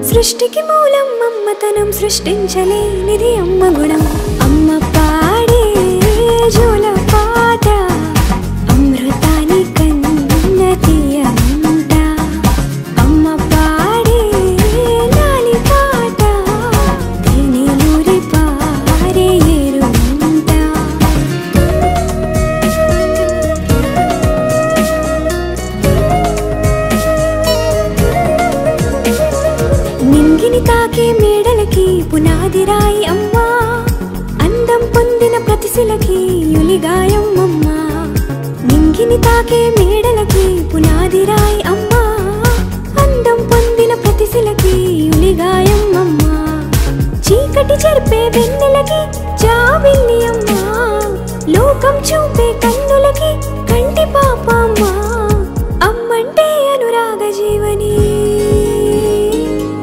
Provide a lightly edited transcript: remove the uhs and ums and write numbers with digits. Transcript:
సృష్టికి మూలం అమ్మతనం సృష్టించలేనిది అమ్మ గుణం అమ్మ పాడే జోల పాట అమృతాని కన్న తీయమంట అమ్మ పాడే లాలి పాట తేనెలూరి పారే ఏరుమంట నింగిని తాకే మేడలకి పునాది రాయి అమ్మా అందం పొందిన ప్రతిశిలకి యులిగాయం అమ్మా నింగిని తాకే మేడలకి పునాది రాయి అమ్మా అందం పొందిన ప్రతిశిలకి యులిగాయం అమ్మా చీకటి చెరిపే వెన్నెలకి జాబిల్లి అమ్మా లోకం చూపే